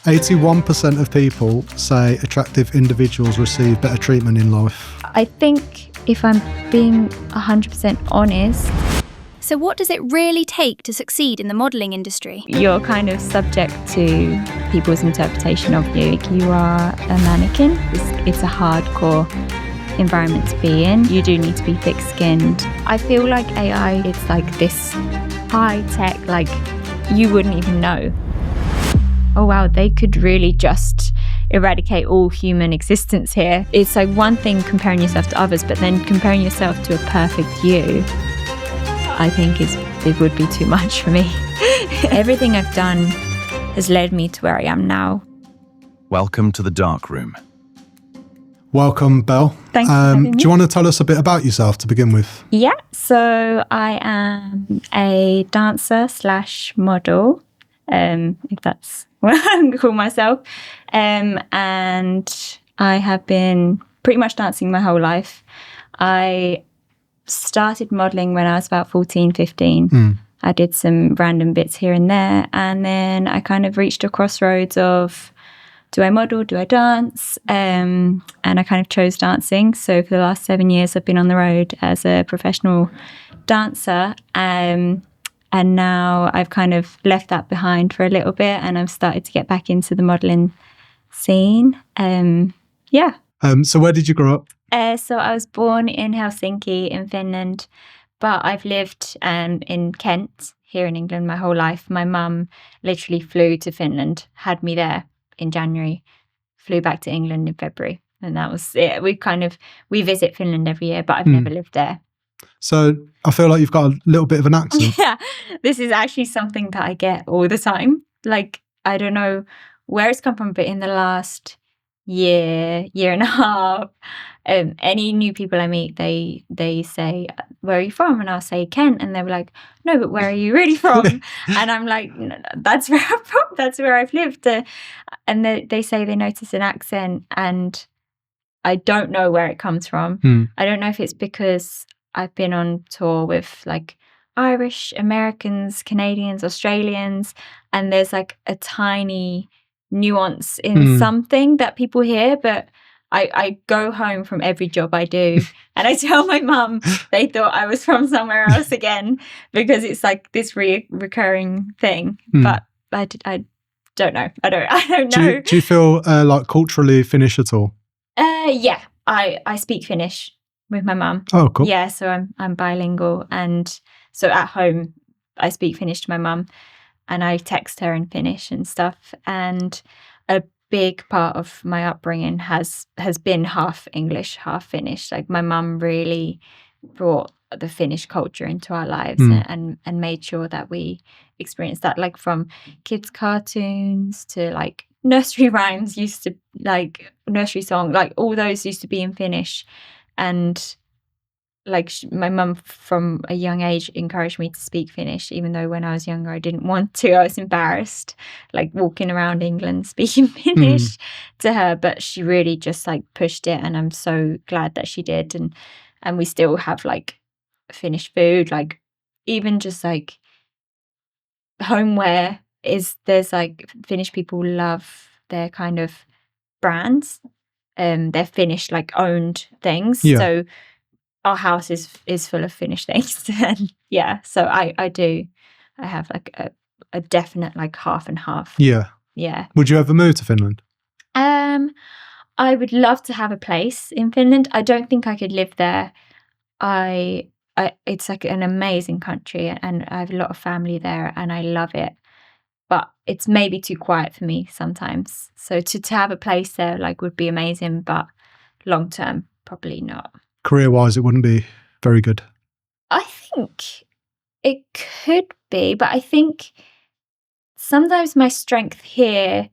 81% of people say attractive individuals receive better treatment in life. I think if I'm being 100% honest, So what does it really take to succeed in the modelling industry? you're kind of subject to people's interpretation of you. You are a mannequin. It's a hardcore environment to be in. You do need to be thick-skinned. I feel like AI, it's like this high-tech, like you wouldn't even know. Oh wow, they could really just eradicate all human existence here. It's like one thing comparing yourself to others, but then comparing yourself to a perfect you, I think it would be too much for me. Everything I've done has led me to where I am now. Welcome to the dark room. Welcome, Belle. Thanks for having me. Do you want to tell us a bit about yourself to begin with? Yeah, so I am a dancer / model, if that's what I call myself. And I have been pretty much dancing my whole life. I started modelling when I was about 14, 15. I did some random bits here and there. And then I kind of reached a crossroads of, do I model? Do I dance? And I kind of chose dancing. So for the last 7 years, I've been on the road as a professional dancer. And now I've kind of left that behind for a little bit and I've started to get back into the modelling scene. So where did you grow up? So I was born in Helsinki in Finland, but I've lived in Kent here in England my whole life. My mum literally flew to Finland, had me there in January, flew back to England in February. And that was it. We visit Finland every year, but I've never lived there. So I feel like you've got a little bit of an accent. Yeah, this is actually something that I get all the time. Like, I don't know where it's come from, but in the last year and a half, any new people I meet, they say, where are you from? And I'll say Kent, and they were like, no, but where are you really from? And I'm like, no, that's where I'm from, that's where I've lived. And they say they notice an accent, and I don't know where it comes from. I don't know if it's because I've been on tour with like Irish, Americans, Canadians, Australians, and there's like a tiny nuance in something that people hear, but I go home from every job I do and I tell my mum they thought I was from somewhere else again because it's like this recurring thing. But I don't know. I don't know. Do you feel like culturally Finnish at all? Yeah, I speak Finnish with my mum. Oh, cool. Yeah, so I'm bilingual, and so at home I speak Finnish to my mum. And I text her in Finnish and stuff. And a big part of my upbringing has been half English, half Finnish. Like my mum really brought the Finnish culture into our lives and made sure that we experienced that, like from kids' cartoons to like nursery rhymes nursery song, like all those used to be in Finnish. And like my mum from a young age encouraged me to speak Finnish, even though when I was younger I didn't want to. I was embarrassed, like walking around England speaking Finnish to her, but she really just like pushed it, and I'm so glad that she did. And we still have like Finnish food, like even just like homeware there's like Finnish people love their kind of brands, they're Finnish like owned things. Yeah. So our house is full of Finnish things. And yeah, so I have like a definite like half and half. Yeah. Would you ever move to Finland? I would love to have a place in Finland. I don't think I could live there. It's like an amazing country, and I have a lot of family there and I love it, but it's maybe too quiet for me sometimes. So to have a place there like would be amazing, but long term probably not. Career-wise, it wouldn't be very good. I think it could be, but I think sometimes my strength here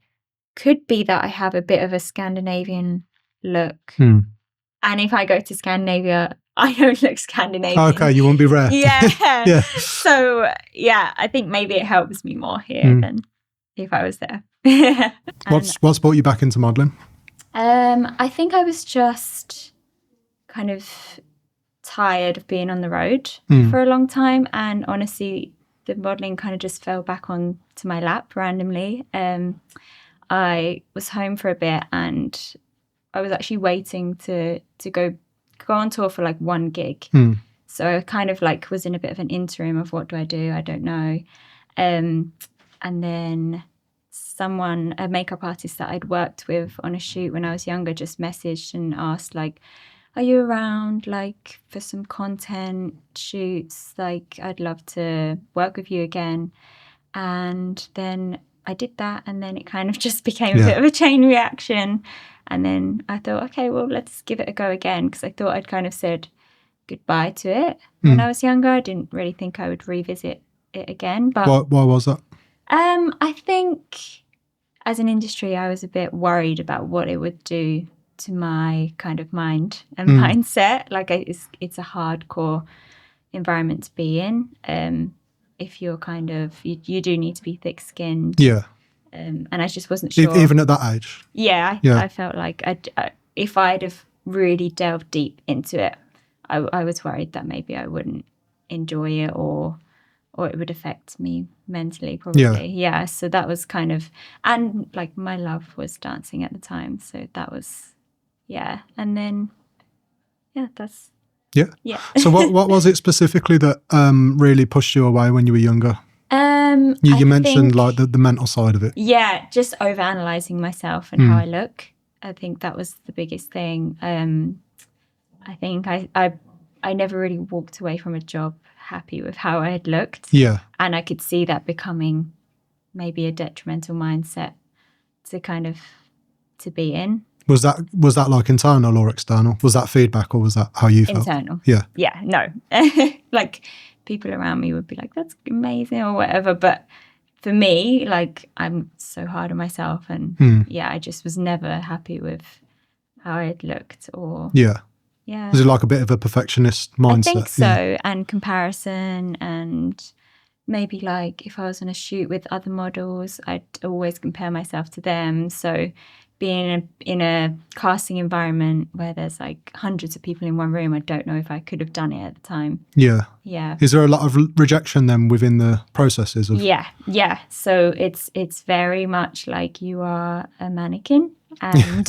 could be that I have a bit of a Scandinavian look. And if I go to Scandinavia, I don't look Scandinavian. Okay, you won't be rare. Yeah. Yeah. So, yeah, I think maybe it helps me more here than if I was there. What's brought you back into modelling? I think I was just kind of tired of being on the road for a long time, and honestly the modelling kind of just fell back onto my lap randomly. I was home for a bit and I was actually waiting to go on tour for like one gig. So I kind of like was in a bit of an interim of what do I do? I don't know. And then a makeup artist that I'd worked with on a shoot when I was younger, just messaged and asked like, are you around like for some content shoots? Like I'd love to work with you again. And then I did that, and then it kind of just became a bit of a chain reaction. And then I thought, okay, well, let's give it a go again, because I thought I'd kind of said goodbye to it when I was younger. I didn't really think I would revisit it again. But Why was that? I think as an industry, I was a bit worried about what it would do to my kind of mind and mindset. Like it's a hardcore environment to be in. If you're kind of, you do need to be thick-skinned. Yeah. And I just wasn't sure. Even at that age? Yeah, I felt like if I'd have really delved deep into it, I was worried that maybe I wouldn't enjoy it or it would affect me mentally, probably. Yeah, so that was kind of, and like my love was dancing at the time. So that was, and then, that's. Yeah. So what was it specifically that really pushed you away when you were younger? You mentioned like the mental side of it. Yeah, just overanalyzing myself and how I look. I think that was the biggest thing. I think I never really walked away from a job happy with how I had looked. Yeah. And I could see that becoming maybe a detrimental mindset to be in. Was that like internal or external? Was that feedback or was that how you felt? Internal. Yeah. Yeah, no. Like people around me would be like, that's amazing or whatever. But for me, like I'm so hard on myself and I just was never happy with how I had looked or. Yeah. Yeah. Was it like a bit of a perfectionist mindset? I think so. And comparison, and maybe like if I was on a shoot with other models, I'd always compare myself to them. So being in a casting environment where there's like hundreds of people in one room, I don't know if I could have done it at the time. Yeah. Yeah. Is there a lot of rejection then within the processes of? Yeah. So it's very much like you are a mannequin and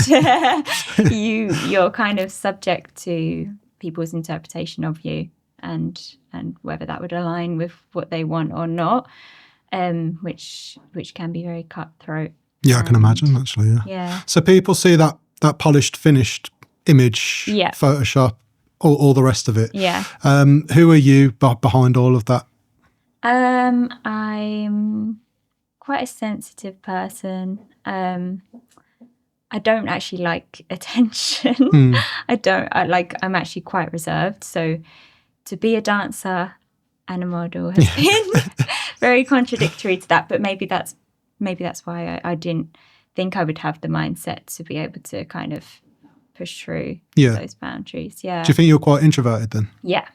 you're kind of subject to people's interpretation of you and whether that would align with what they want or not, which can be very cutthroat. Yeah, I can imagine actually. Yeah. Yeah. So people see that polished, finished image, Photoshop, all the rest of it. Yeah. Who are you behind all of that? I'm quite a sensitive person. I don't actually like attention. I'm actually quite reserved. So to be a dancer and a model has been very contradictory to that. But maybe that's why I didn't think I would have the mindset to be able to kind of push through those boundaries. Yeah. Do you think you're quite introverted then? Yeah.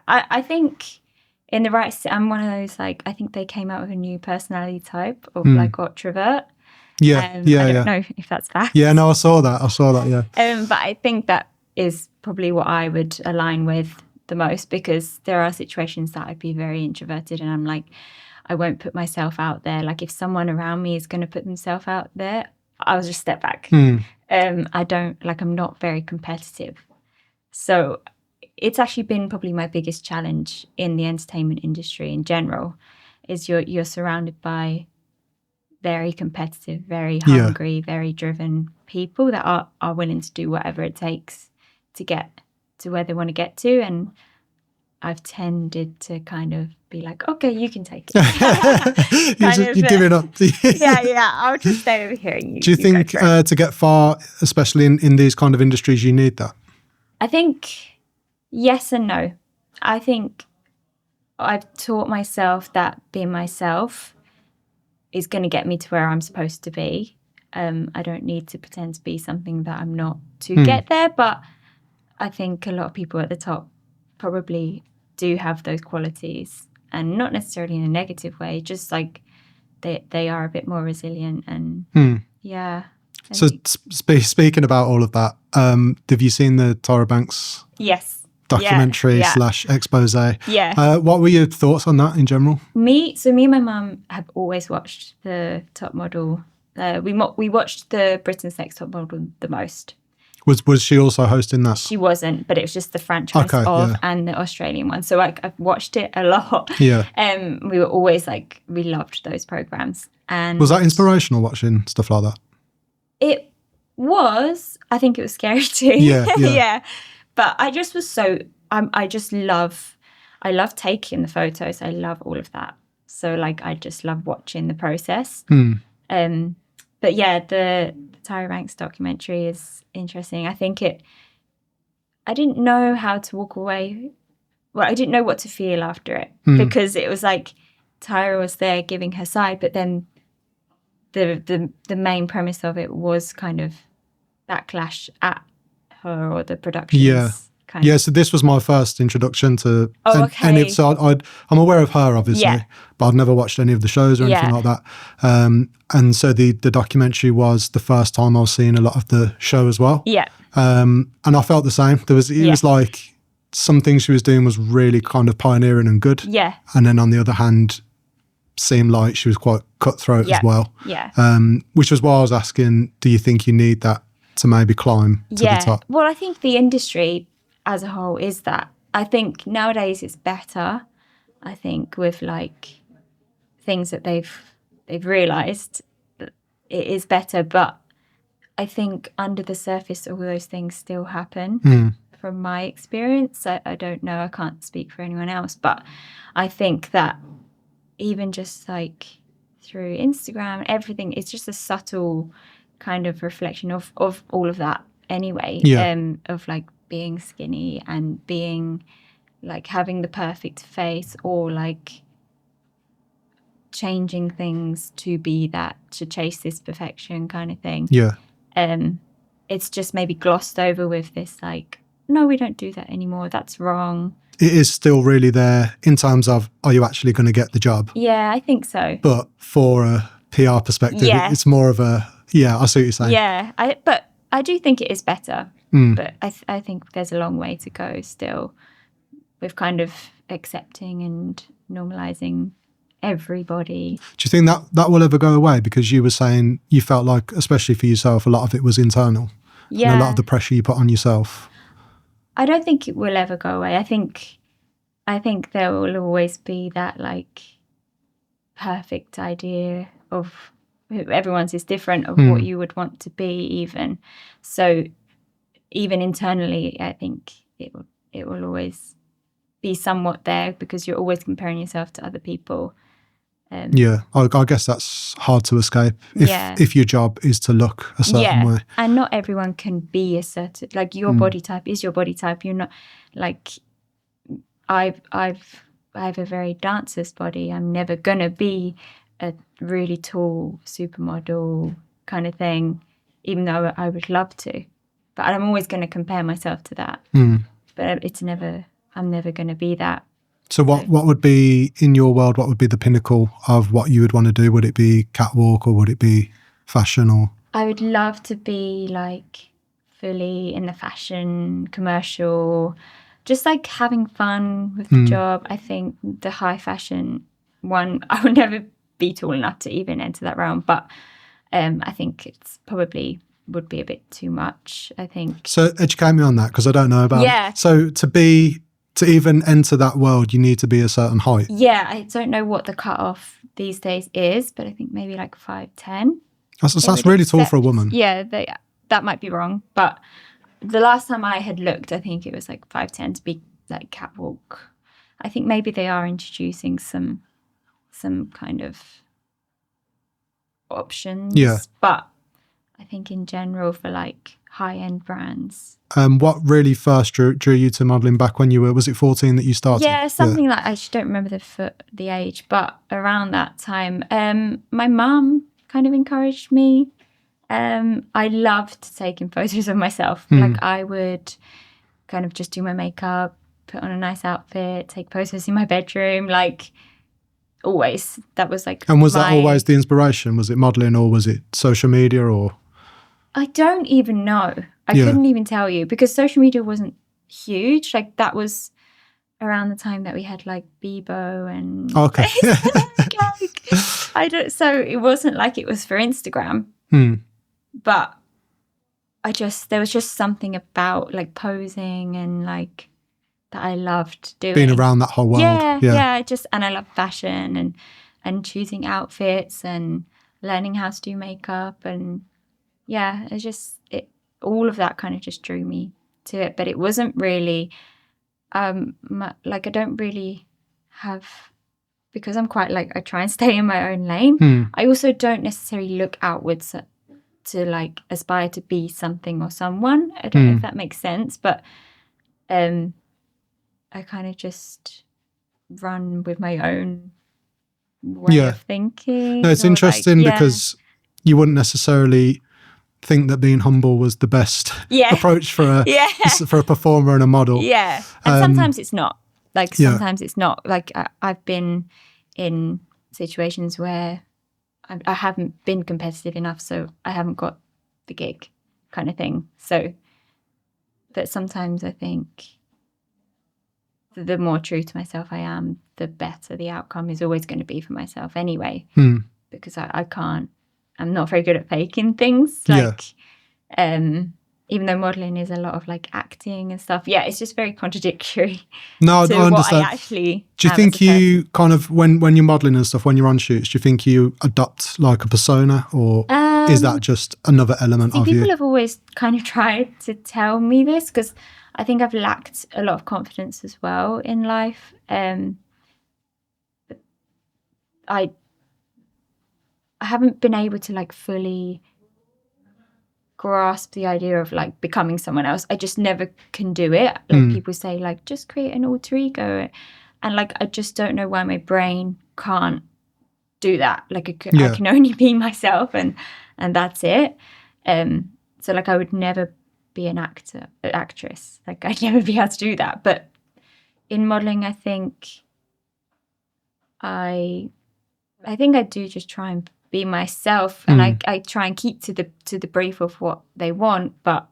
I think in the right, I'm one of those, like, I think they came out with a new personality type of like introvert. Yeah. I don't know if that's fact. Yeah, no, I saw that, yeah. But I think that is probably what I would align with the most, because there are situations that I'd be very introverted and I'm like, I won't put myself out there. Like if someone around me is going to put themselves out there, I'll just step back. I don't, like, I'm not very competitive. So it's actually been probably my biggest challenge in the entertainment industry in general, is you're surrounded by very competitive, very hungry, very driven people that are willing to do whatever it takes to get to where they want to get to. And I've tended to kind of be like, okay, you can take it. You're giving up. yeah, I'll just stay over here. And Do you think to get far, especially in these kind of industries, you need that? I think yes and no. I think I've taught myself that being myself is going to get me to where I'm supposed to be. I don't need to pretend to be something that I'm not to get there. But I think a lot of people at the top probably do have those qualities, and not necessarily in a negative way, just like they are a bit more resilient and So speaking about all of that, have you seen the Tyra Banks documentary / expose? What were your thoughts on that in general? Me and my mum have always watched the Top Model We watched the Britain's Next Top Model the most. Was she also hosting that? She wasn't, but it was just the franchise and the Australian one. So I've watched it a lot. Yeah. We were always like, we loved those programs. And was that inspirational watching stuff like that? It was. I think it was scary too. Yeah. But I just was I love taking the photos. I love all of that. So like, I just love watching the process. But yeah, the Tyra Banks documentary is interesting. I think I didn't know how to walk away. Well, I didn't know what to feel after it because it was like Tyra was there giving her side, but then the main premise of it was kind of backlash at her or the productions. Yeah. Yeah, so this was my first introduction to so I'm aware of her, obviously, but I've never watched any of the shows or anything like that. And so the documentary was the first time I was seeing a lot of the show as well. Yeah. And I felt the same. It was like some things she was doing was really kind of pioneering and good. Yeah. And then on the other hand, seemed like she was quite cutthroat as well. Yeah. Which was why I was asking, do you think you need that to maybe climb to the top? Well, I think the industry as a whole is that. I think nowadays it's better. I think with like things that they've realised that it is better, but I think under the surface all those things still happen from my experience. I don't know, I can't speak for anyone else, but I think that even just like through Instagram and everything, it's just a subtle kind of reflection of all of that anyway. Of like being skinny and being like having the perfect face or like changing things to be that, to chase this perfection kind of thing. Yeah. It's just maybe glossed over with this like, no, we don't do that anymore. That's wrong. It is still really there in terms of, are you actually going to get the job? Yeah, I think so. But for a PR perspective, it's more of a, I see what you're saying. Yeah, but I do think it is better. But I think there's a long way to go still with kind of accepting and normalising everybody. Do you think that will ever go away? Because you were saying you felt like, especially for yourself, a lot of it was internal. Yeah. And a lot of the pressure you put on yourself. I don't think it will ever go away. I think there will always be that like perfect idea of, everyone's is different, of what you would want to be even. So even internally, I think it will always be somewhat there because you're always comparing yourself to other people. I guess that's hard to escape if your job is to look a certain way. And not everyone can be a certain, like your body type is your body type. You're not like, I have a very dancer's body. I'm never gonna be a really tall supermodel kind of thing, even though I would love to. But I'm always going to compare myself to that. But I'm never going to be that. So what would be, in your world, what would be the pinnacle of what you would want to do? Would it be catwalk or would it be fashion? Or I would love to be like fully in the fashion, commercial, just like having fun with the job. I think the high fashion one, I would never be tall enough to even enter that realm. But I think it's probably would be a bit too much, I think. So educate me on that, because I don't know about it. So to even enter that world, you need to be a certain height. Yeah, I don't know what the cutoff these days is, but I think maybe like 5'10". That's really tall for a woman. Yeah, that might be wrong. But the last time I had looked, I think it was like 5'10" to be like catwalk. I think maybe they are introducing some kind of options. Yeah. But I think in general for like high-end brands. What really first drew you to modelling back when you were, was it 14 that you started? Yeah, something like, I actually don't remember the age, but around that time, my mum kind of encouraged me. I loved taking photos of myself. Like I would kind of just do my makeup, put on a nice outfit, take photos in my bedroom, like always. That was like. And was that always the inspiration? Was it modelling or was it social media or? I don't even know. I couldn't even tell you because social media wasn't huge. Like that was, around the time that we had like Bebo and Okay. So it wasn't like it was for Instagram, but there was just something about like posing and like that I loved doing. Being around that whole world. Yeah. And I love fashion and choosing outfits and learning how to do makeup, and it's just all of that kind of just drew me to it. But it wasn't really like I don't really have, because I'm quite like I try and stay in my own lane. I also don't necessarily look outwards to like aspire to be something or someone. I don't know if that makes sense, but I kind of just run with my own way of thinking. No, it's interesting because you wouldn't necessarily think that being humble was the best approach for a performer and a model. Yeah, and sometimes it's not. Like sometimes it's not. Like I've been in situations where I haven't been competitive enough, so I haven't got the gig, kind of thing. So, but sometimes I think the more true to myself I am, the better the outcome is always going to be for myself anyway. Because I can't. I'm not very good at faking things. Like, even though modeling is a lot of like acting and stuff, it's just very contradictory. No, to I understand. What I actually do you think you kind of when you're modeling and stuff, when you're on shoots, do you think you adopt like a persona, or is that just another element of you? People have always kind of tried to tell me this, because I think I've lacked a lot of confidence as well in life. I haven't been able to like fully grasp the idea of like becoming someone else. I just never can do it. Like people say like just create an alter ego, and like I just don't know why my brain can't do that. Like I can only be myself, and that's it. So like I would never be an actress. Like I'd never be able to do that. But in modeling, I think I do just try and be myself, and I try and keep to the brief of what they want, but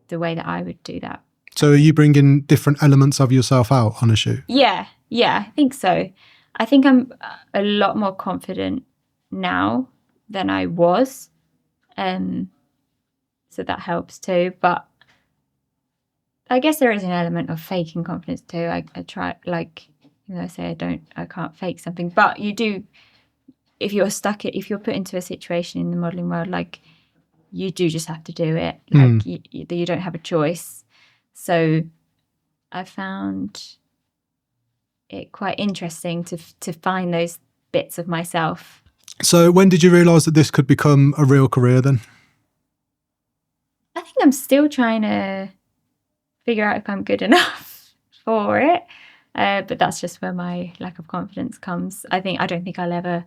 the way that I would do that. So are you bringing different elements of yourself out on a shoot? Yeah, I think so. I think I'm a lot more confident now than I was, so that helps too. But I guess there is an element of faking confidence too. I try, like, I say I can't fake something, but you do. If you're put into a situation in the modeling world, like you do just have to do it. Like you don't have a choice. So I found it quite interesting to find those bits of myself. So when did you realise that this could become a real career then? I think I'm still trying to figure out if I'm good enough for it. But that's just where my lack of confidence comes. I don't think I'll ever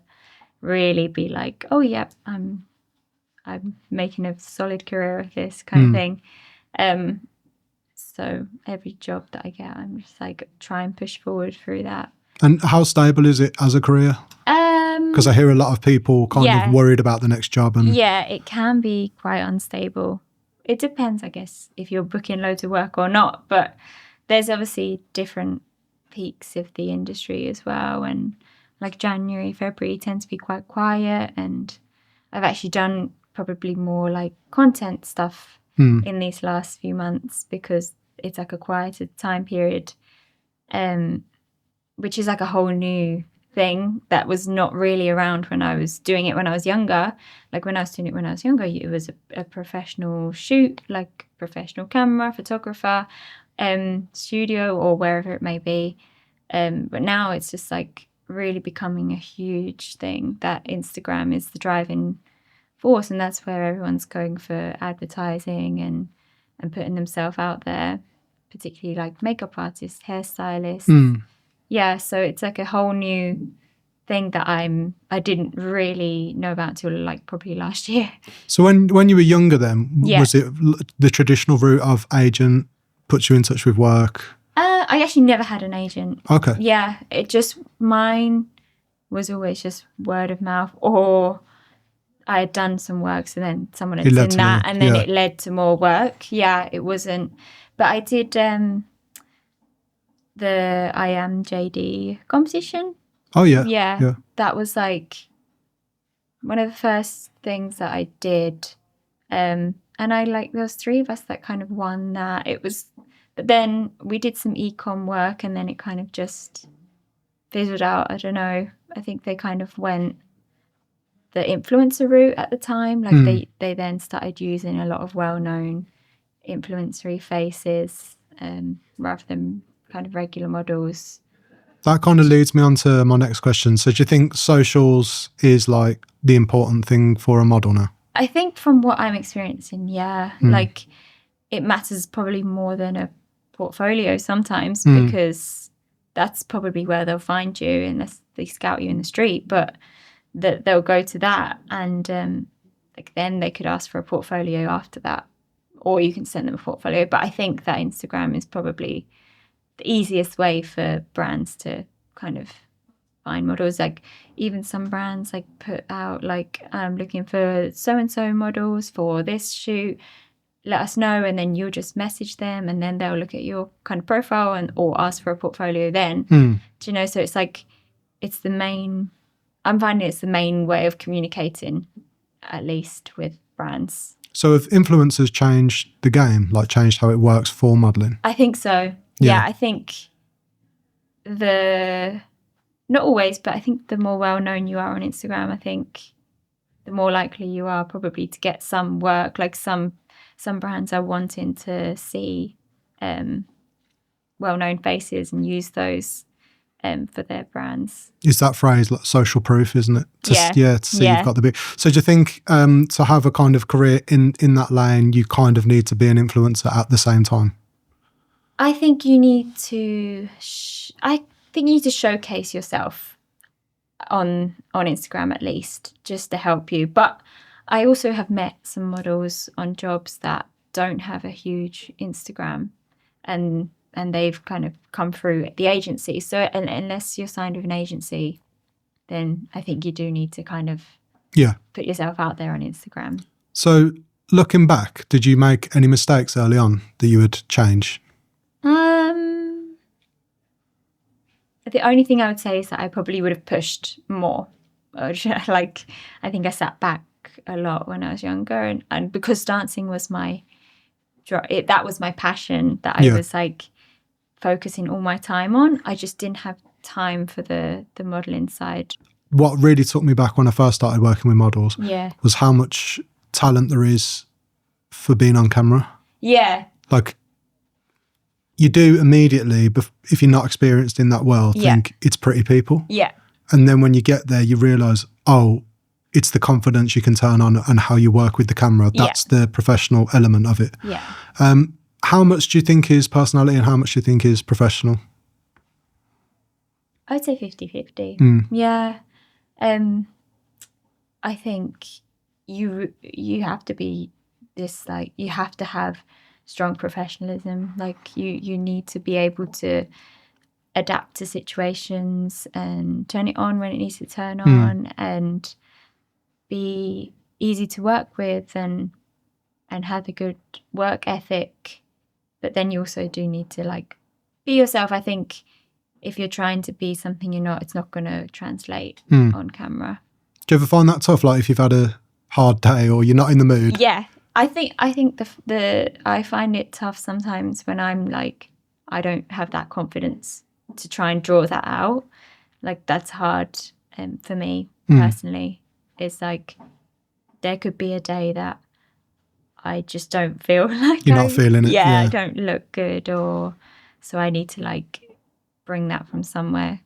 really be like, oh yeah, I'm making a solid career of this kind of thing. So every job that I get, I'm just like try and push forward through that. And how stable is it as a career? Because I hear a lot of people kind of worried about the next job. And it can be quite unstable. It depends, I guess, if you're booking loads of work or not. But there's obviously different peaks of the industry as well, and like January, February tend to be quite quiet, and I've actually done probably more like content stuff in these last few months because it's like a quieter time period, which is like a whole new thing that was not really around when I was doing it when I was younger. Like when I was doing it when I was younger, it was a professional shoot, like professional camera, photographer, studio or wherever it may be. But now it's just like really becoming a huge thing that Instagram is the driving force, and that's where everyone's going for advertising and putting themselves out there, particularly like makeup artists, hairstylists. So it's like a whole new thing that I didn't really know about till like probably last year. So when you were younger then, was it the traditional route of agent puts you in touch with work? I actually never had an agent. Okay. Yeah, mine was always just word of mouth, or I had done some work, so then someone had seen that, and then it led to more work. Yeah, it wasn't. But I did the I Am JD competition. Oh, yeah. Yeah. That was like one of the first things that I did. And I there was 3 of us that kind of won that. But then we did some e-com work and then it kind of just fizzled out. I don't know. I think they kind of went the influencer route at the time. Like they then started using a lot of well-known influencery faces rather than kind of regular models. That kind of leads me on to my next question. So do you think socials is like the important thing for a model now? I think from what I'm experiencing, yeah. Like it matters probably more than a portfolio sometimes because that's probably where they'll find you unless they scout you in the street. But that they'll go to that and like then they could ask for a portfolio after that, or you can send them a portfolio. But I think that Instagram is probably the easiest way for brands to kind of find models. Like even some brands like put out like looking for so-and-so models for this shoot, let us know, and then you'll just message them and then they'll look at your kind of profile and or ask for a portfolio then. Do you know? So it's like I'm finding it's the main way of communicating, at least with brands. So have influencers changed the game, like changed how it works for modelling? I think so. Yeah, I think not always, but I think the more well-known you are on Instagram, I think the more likely you are probably to get some work. Like some brands are wanting to see well-known faces and use those for their brands. Is that phrase like social proof, isn't it? To see you've got the big. So do you think to have a kind of career in that lane, you kind of need to be an influencer at the same time? I think you need to. Showcase yourself on Instagram at least, just to help you. But I also have met some models on jobs that don't have a huge Instagram, and they've kind of come through the agency. So unless you're signed with an agency, then I think you do need to kind of put yourself out there on Instagram. So looking back, did you make any mistakes early on that you would change? The only thing I would say is that I probably would have pushed more. Like, I think I sat back a lot when I was younger, and because dancing was that was my passion that I was like focusing all my time on. I just didn't have time for the modelling side. What really took me back when I first started working with models was how much talent there is for being on camera. Yeah. Like, you do immediately, if you're not experienced in that world, think it's pretty people. Yeah. And then when you get there, you realise, oh, it's the confidence you can turn on and how you work with the camera. That's the professional element of it. Yeah. How much do you think is personality and how much do you think is professional? I'd say 50-50. Yeah. I think you have to be this, like, you have to have strong professionalism. Like you need to be able to adapt to situations and turn it on when it needs to turn on and be easy to work with and have a good work ethic. But then you also do need to like be yourself. I think if you're trying to be something you're not, it's not going to translate on camera. Do you ever find that tough? Like if you've had a hard day or you're not in the mood? Yeah. I think I find it tough sometimes when I'm like, I don't have that confidence to try and draw that out. Like that's hard for me personally. It's like there could be a day that I just don't feel like you're not feeling it. Yeah, I don't look good, or so I need to like bring that from somewhere.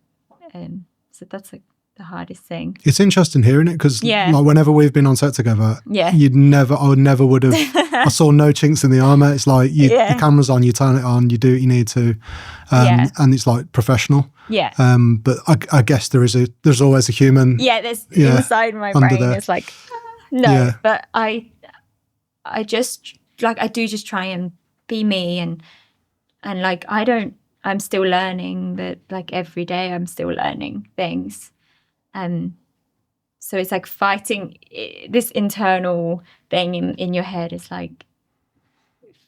So that's like the hardest thing. It's interesting hearing it because like whenever we've been on set together, I never would have. I saw no chinks in the armour. It's like the camera's on, you turn it on, you do what you need to, and it's like professional. Yeah. But I guess there's always a human. Yeah, there's inside my brain. There. It's like no, but I just like I do just try and be me and like I'm still learning that like every day I'm still learning things. So it's like fighting this internal thing in your head. Is like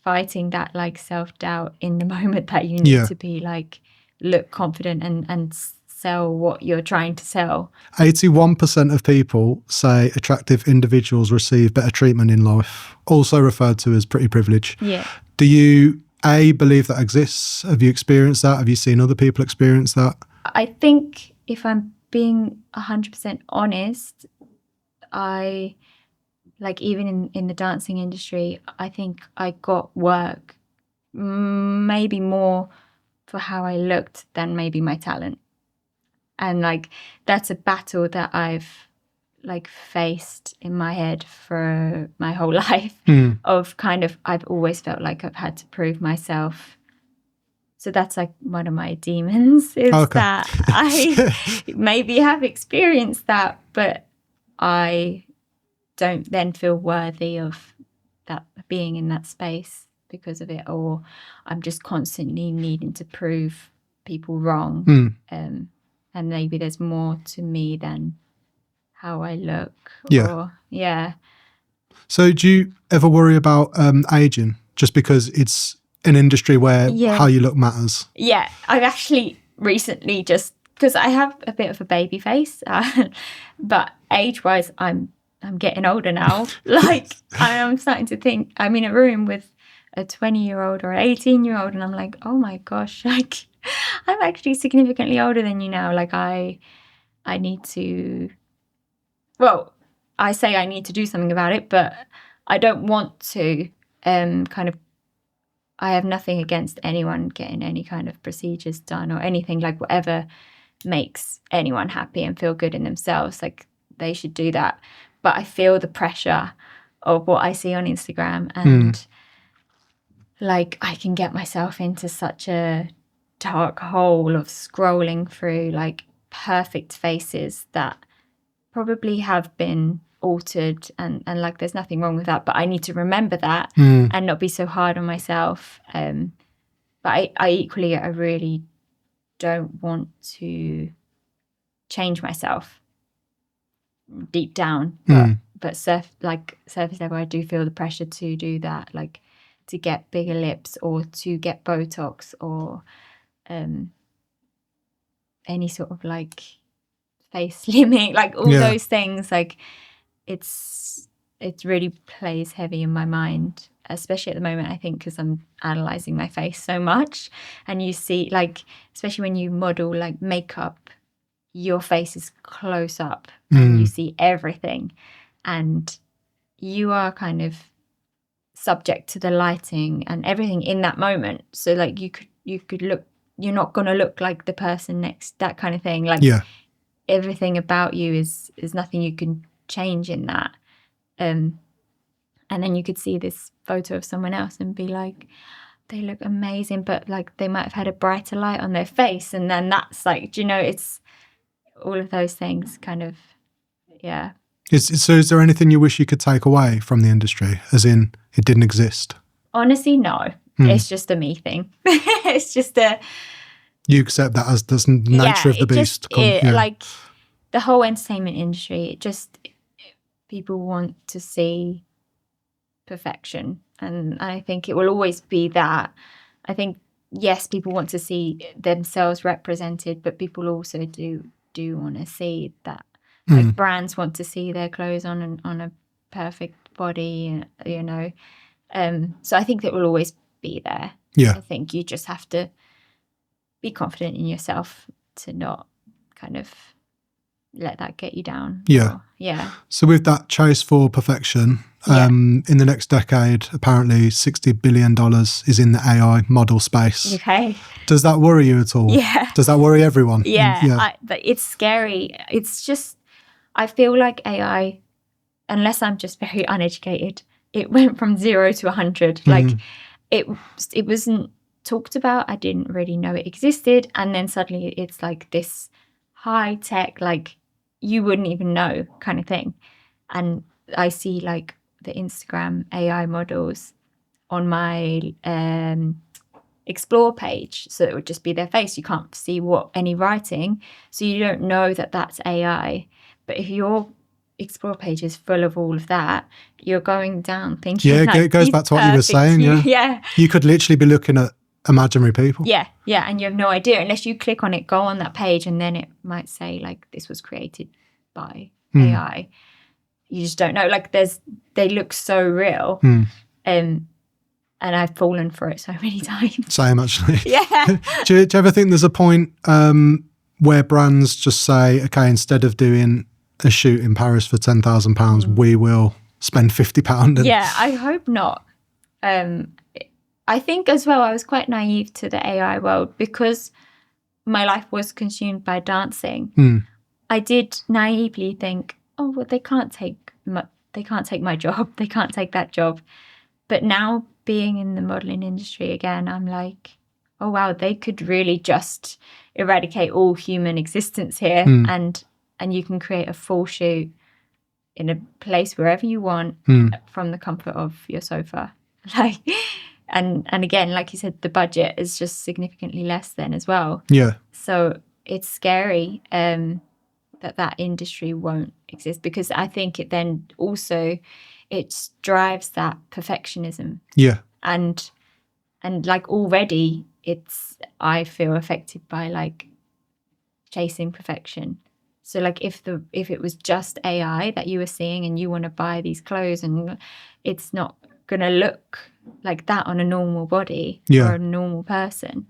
fighting that like self-doubt in the moment that you need to be like look confident and sell what you're trying to sell. 81% of people say attractive individuals receive better treatment in life, also referred to as pretty privilege. Yeah. Do you, A, believe that exists? Have you experienced that? Have you seen other people experience that? I think if I'm being 100% honest, I, like, even in the dancing industry, I think I got work maybe more for how I looked than maybe my talent. And like, that's a battle that I've like faced in my head for my whole life of kind of, I've always felt like I've had to prove myself. So that's like one of my demons is that I maybe have experienced that, but I don't then feel worthy of that, being in that space because of it, or I'm just constantly needing to prove people wrong. And maybe there's more to me than how I look. Yeah. So do you ever worry about aging, just because it's an industry where how you look matters? Yeah, I've actually recently, just because I have a bit of a baby face, but age-wise, I'm getting older now. Like, I'm starting to think, I'm in a room with a 20-year-old or 18-year-old, and I'm like, oh my gosh, like, I'm actually significantly older than you now. Like, I need to, well, I say I need to do something about it, but I don't want to kind of, I have nothing against anyone getting any kind of procedures done or anything, like whatever makes anyone happy and feel good in themselves, like they should do that. But I feel the pressure of what I see on Instagram, and like I can get myself into such a dark hole of scrolling through like perfect faces that probably have been altered, and like there's nothing wrong with that, but I need to remember that and not be so hard on myself. But I equally, I really don't want to change myself deep down, but surface level, I do feel the pressure to do that, like to get bigger lips or to get Botox or any sort of like face slimming, like all those things. Like it really plays heavy in my mind, especially at the moment, I think, because I'm analyzing my face so much. And you see, like, especially when you model like makeup, your face is close up and you see everything, and you are kind of subject to the lighting and everything in that moment. So like you could look, you're not going to look like the person next, that kind of thing. Like everything about you is nothing you can change in that. And then you could see this photo of someone else and be like, they look amazing, but like they might have had a brighter light on their face, and then that's like, you know, it's all of those things kind of, So is there anything you wish you could take away from the industry, as in it didn't exist? Honestly, no. It's just a me thing. It's just a... You accept that as the nature of the beast. Like the whole entertainment industry, it just, people want to see perfection, and I think it will always be that. I think, yes, people want to see themselves represented, but people also do want to see that. Like brands want to see their clothes on a perfect body, you know. So I think that will always be there. I think you just have to be confident in yourself to not kind of let that get you down. So with that chase for perfection, in the next decade, apparently $60 billion is in the AI model space. Okay. Does that worry you at all? Yeah. Does that worry everyone? It's scary. It's just, I feel like AI, unless I'm just very uneducated, it went from 0 to 100. Like it wasn't talked about. I didn't really know it existed. And then suddenly it's like this high tech, like you wouldn't even know kind of thing. And I see like the Instagram AI models on my explore page. So it would just be their face. You can't see any writing. So you don't know that that's AI. But if your explore page is full of all of that, you're going down thinking, it goes back to what you were saying. You could literally be looking at imaginary people. Yeah, and you have no idea unless you click on it, go on that page, and then it might say like this was created by AI. You just don't know. Like they look so real, and I've fallen for it so many times. Same, actually. Yeah. do you ever think there's a point where brands just say, okay, instead of doing a shoot in Paris for £10,000, we will spend £50? Yeah, I hope not. I think as well, I was quite naive to the AI world because my life was consumed by dancing. I did naively think, oh, well, they can't take my job. They can't take that job. But now being in the modeling industry again, I'm like, oh, wow, they could really just eradicate all human existence here. And you can create a full shoot in a place wherever you want from the comfort of your sofa. Like, and again, like you said, the budget is just significantly less then as well. Yeah. So it's scary that industry won't exist, because I think it then also it drives that perfectionism. Yeah. And like already I feel affected by like chasing perfection. So like if it was just AI that you were seeing and you want to buy these clothes and it's not going to look like that on a normal body or a normal person.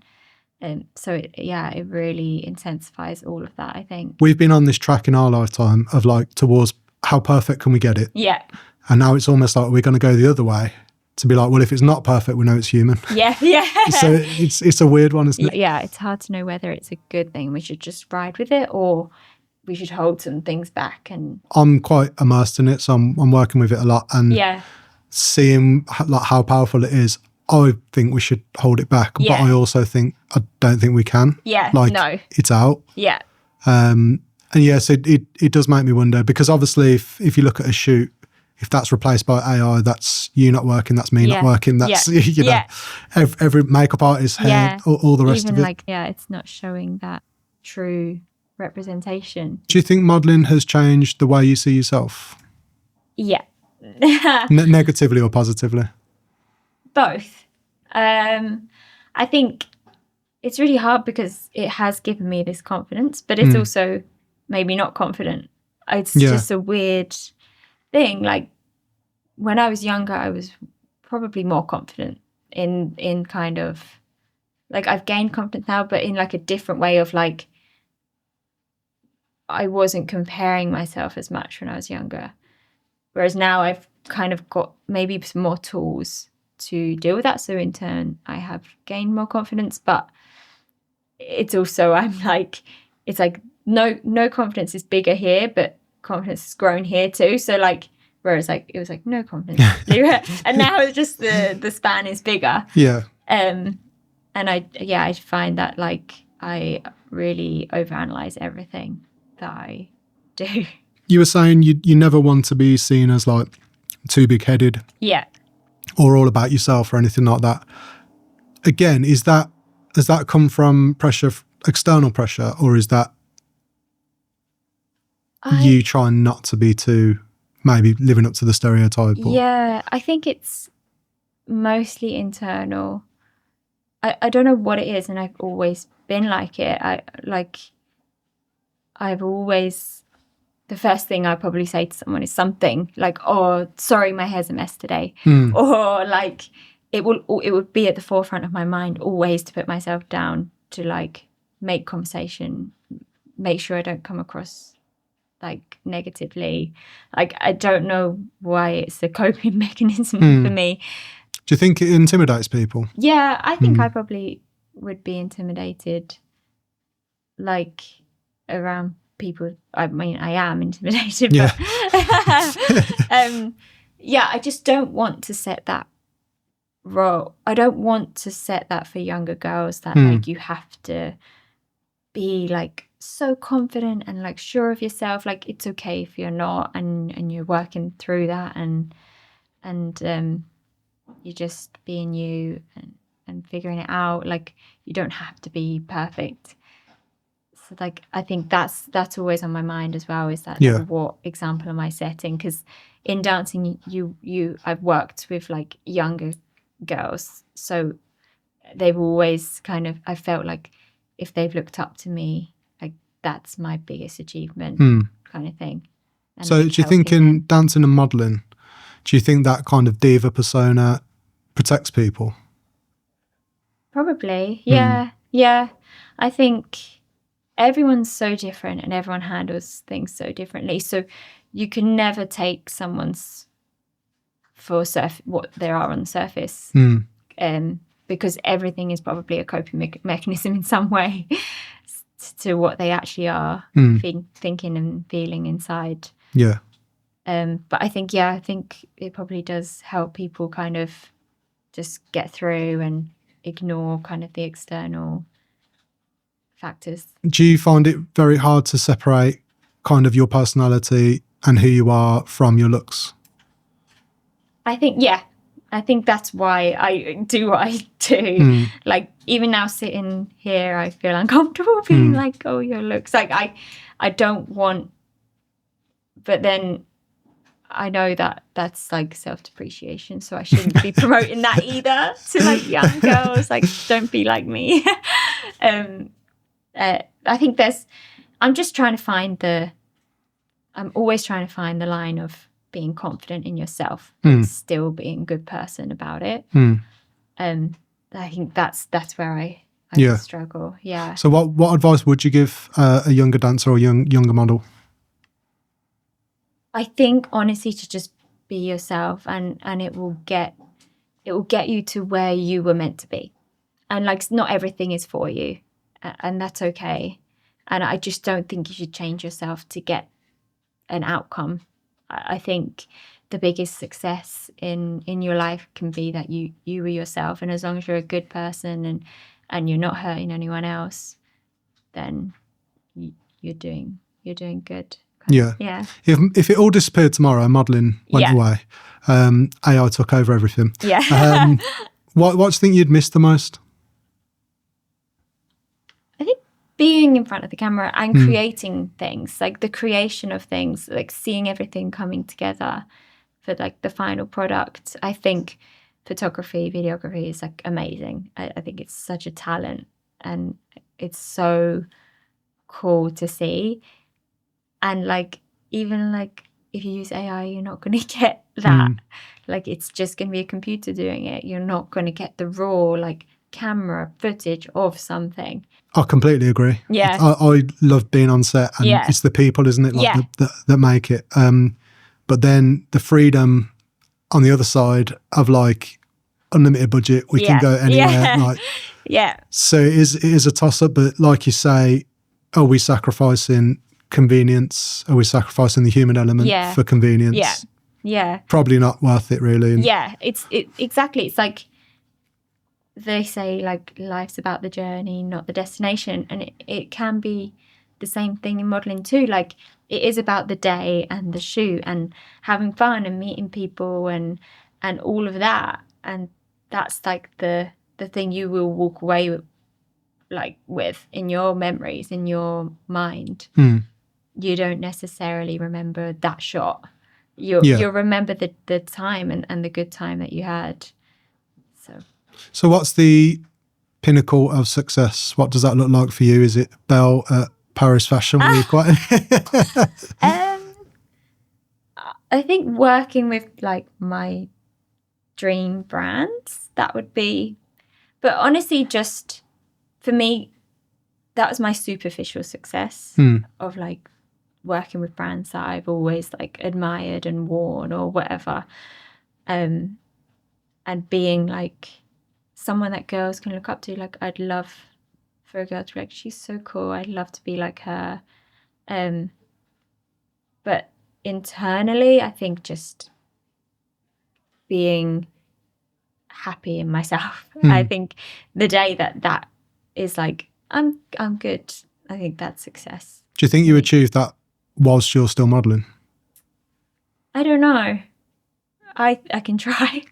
So it really intensifies all of that, I think. We've been on this track in our lifetime of like towards how perfect can we get it? Yeah. And now it's almost like we're going to go the other way to be like, well, if it's not perfect, we know it's human. Yeah. So it's a weird one, isn't it? Yeah, it's hard to know whether it's a good thing. We should just ride with it, or we should hold some things back. And I'm quite immersed in it, so I'm working with it a lot, and seeing like how powerful it is. I think we should hold it back, but I also think I don't think we can. Yeah, like no, it's out. Yeah. And yes, it does make me wonder, because obviously if you look at a shoot, if that's replaced by AI, that's you not working, that's me not working, that's you know, every makeup artist, hair, all the rest even of it. Like it's not showing that true representation. Do you think modelling has changed the way you see yourself? Yeah. Negatively or positively? Both. I think it's really hard because it has given me this confidence, but it's also made me not confident. It's just a weird thing. Like when I was younger, I was probably more confident in kind of like I've gained confidence now, but in like a different way of like I wasn't comparing myself as much when I was younger. Whereas now I've kind of got maybe some more tools to deal with that. So in turn, I have gained more confidence, but it's also, I'm like, it's like no confidence is bigger here, but confidence has grown here too. So like, whereas like, it was like no confidence. And now it's just the span is bigger. Yeah. And I find that like I really overanalyze everything that I do. You were saying you never want to be seen as like too big-headed. Yeah. Or all about yourself or anything like that. Again, has that come from pressure, external pressure, or is that you trying not to be too, maybe living up to the stereotype? Or? Yeah, I think it's mostly internal. I don't know what it is, and I've always been like it. I've always, the first thing I probably say to someone is something like, "Oh, sorry, my hair's a mess today," or like it would be at the forefront of my mind always to put myself down, to like make conversation, make sure I don't come across like negatively. Like I don't know why it's a coping mechanism for me. Do you think it intimidates people? Yeah, I think I probably would be intimidated, like around people. I mean, I am intimidated, but I just don't want to set that role. I don't want to set that for younger girls, that like you have to be like so confident and like sure of yourself. Like it's okay if you're not, and you're working through that, and you're just being you and figuring it out. Like you don't have to be perfect. So like I think that's always on my mind as well, is that like, what example am I setting? Because in dancing I've worked with like younger girls, so they've always kind of, I felt like if they've looked up to me, like that's my biggest achievement kind of thing. And so do you think in dancing and modelling, do you think that kind of diva persona protects people? Probably, yeah. Yeah. I think everyone's so different and everyone handles things so differently. So you can never take someone's for what they are on the surface. Because everything is probably a coping mechanism in some way to what they actually are thinking and feeling inside. Yeah. But I think it probably does help people kind of just get through and ignore kind of the external factors. Do you find it very hard to separate kind of your personality and who you are from your looks? I think that's why I do what I do. Like even now sitting here, I feel uncomfortable being like, oh, your looks. Like I don't want, but then I know that that's like self-depreciation, so I shouldn't be promoting that either to like young girls. Like, don't be like me. I think I'm just trying to find I'm always trying to find the line of being confident in yourself and still being a good person about it. I think that's where I struggle. Yeah. So what advice would you give a younger dancer or younger model? I think honestly to just be yourself and it will get you to where you were meant to be. And like not everything is for you and that's okay. And I just don't think you should change yourself to get an outcome. I think the biggest success in your life can be that you were yourself, and as long as you're a good person and you're not hurting anyone else, then you're doing good. Yeah. If it all disappeared tomorrow, modelling went away, AI took over everything. Yeah. What do you think you'd miss the most? I think being in front of the camera and creating things, like the creation of things, like seeing everything coming together for like the final product. I think photography, videography is like amazing. I think it's such a talent and it's so cool to see. And like, even like if you use AI, you're not going to get that. Like it's just going to be a computer doing it. You're not going to get the raw like camera footage of something. I completely agree. Yeah. I love being on set and it's the people, isn't it, like that make it. But then the freedom on the other side of like unlimited budget, we can go anywhere. Like, so it is a toss up, but like you say, are we sacrificing convenience? Are we sacrificing the human element for convenience? Yeah. Probably not worth it really. Exactly. It's like they say like life's about the journey, not the destination. And it can be the same thing in modelling too. Like it is about the day and the shoot and having fun and meeting people and all of that. And that's like the thing you will walk away with in your memories, in your mind. You don't necessarily remember that shot. You'll remember the time and the good time that you had. So what's the pinnacle of success? What does that look like for you? Is it Belle at Paris Fashion Week? I think working with like my dream brands, that would be, but honestly, just for me, that was my superficial success of like working with brands that I've always like admired and worn or whatever. And being like someone that girls can look up to. Like I'd love for a girl to be like, she's so cool, I'd love to be like her. But internally, I think just being happy in myself. I think the day that is like, I'm good, I think that's success. Do you think you achieved that whilst you're still modelling? I don't know. I can try.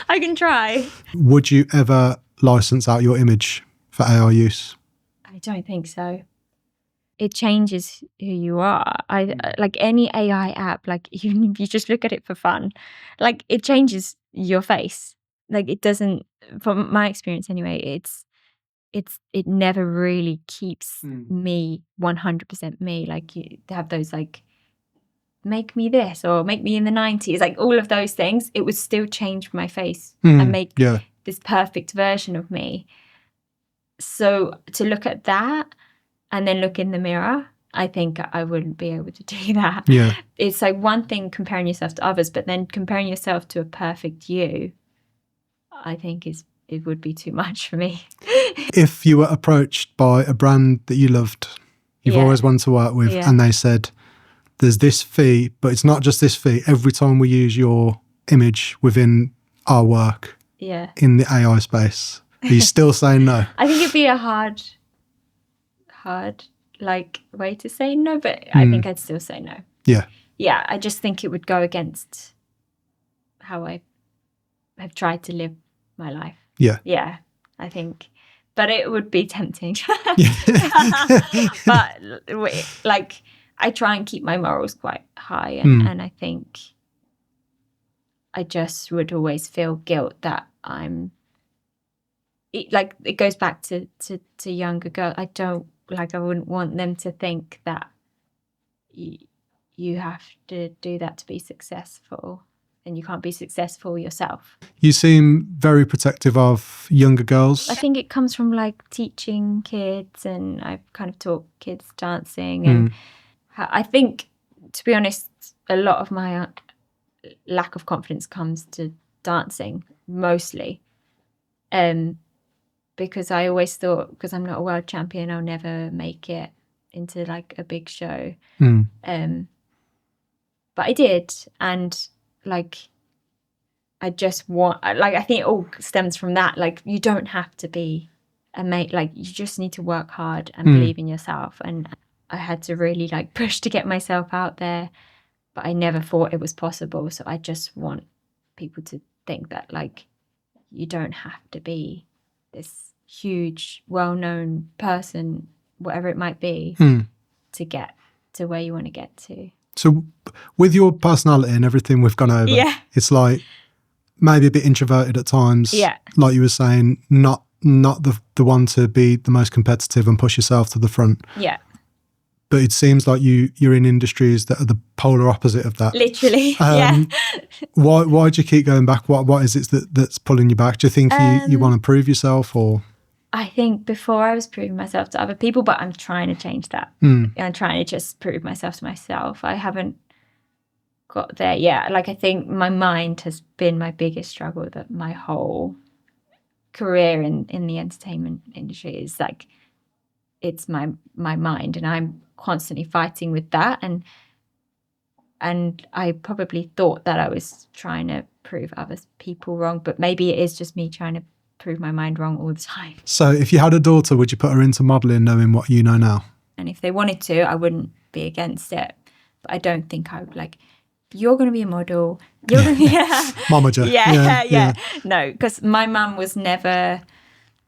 I can try. Would you ever license out your image for AI use? I don't think so. It changes who you are. Like any AI app, like even if you just look at it for fun, like it changes your face. like it doesn't, from my experience anyway, it never really keeps me 100% me. Like you have those like, make me this or make me in the 90s, like all of those things, it would still change my face and make this perfect version of me. So to look at that and then look in the mirror, I think I wouldn't be able to do that. Yeah. It's like one thing comparing yourself to others, but then comparing yourself to a perfect you, I think it would be too much for me. If you were approached by a brand that you loved, you've always wanted to work with, and they said, there's this fee, but it's not just this fee. Every time we use your image within our work in the AI space, are you still saying no? I think it'd be a hard like way to say no, but I think I'd still say no. Yeah, I just think it would go against how I have tried to live my life. Yeah, I think, but it would be tempting. But like, I try and keep my morals quite high, and I think I just would always feel guilt that it goes back to younger girls. I wouldn't want them to think that you have to do that to be successful, and you can't be successful yourself. You seem very protective of younger girls. I think it comes from like teaching kids, and I've kind of taught kids dancing, and I think, to be honest, a lot of my lack of confidence comes to dancing mostly. Because I always thought, because I'm not a world champion, I'll never make it into like a big show. But I did, and like I just want, like, I think it all stems from that. Like, you don't have to be a mate. Like, you just need to work hard and believe in yourself. And I had to really like push to get myself out there, but I never thought it was possible. So I just want people to think that like you don't have to be this huge, well-known person, whatever it might be, to get to where you want to get to. So with your personality and everything we've gone over, it's like maybe a bit introverted at times. Like you were saying, not the one to be the most competitive and push yourself to the front. But it seems like you're in industries that are the polar opposite of that. Literally, Why do you keep going back? What is it that's pulling you back? Do you think you want to prove yourself, or? I think before I was proving myself to other people, but I'm trying to change that. I'm trying to just prove myself to myself. I haven't got there yet. Like, I think my mind has been my biggest struggle, that my whole career in the entertainment industry is like, it's my mind, and I'm constantly fighting with that. And I probably thought that I was trying to prove other people wrong, but maybe it is just me trying to prove my mind wrong all the time. So if you had a daughter, would you put her into modelling knowing what you know now? And if they wanted to, I wouldn't be against it. But I don't think I would like, you're going to be a model. You're going to be Momager. Yeah. No, because my mum was never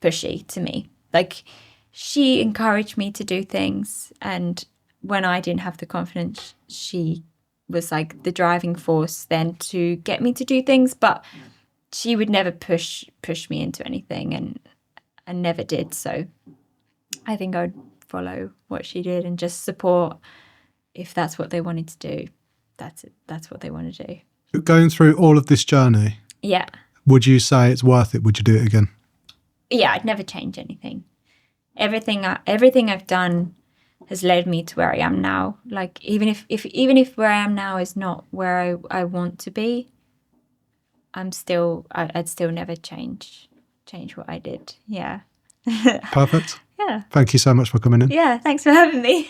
pushy to me. Like, she encouraged me to do things. And when I didn't have the confidence, she was like the driving force then to get me to do things. But she would never push me into anything, and never did. So I think I would follow what she did and just support. If that's what they wanted to do, that's what they want to do. Going through all of this journey, would you say it's worth it? Would you do it again? Yeah, I'd never change anything. Everything I've done has led me to where I am now. Like, even if where I am now is not where I want to be, I'd still never change what I did. Yeah. Perfect. Yeah. Thank you so much for coming in. Yeah, thanks for having me.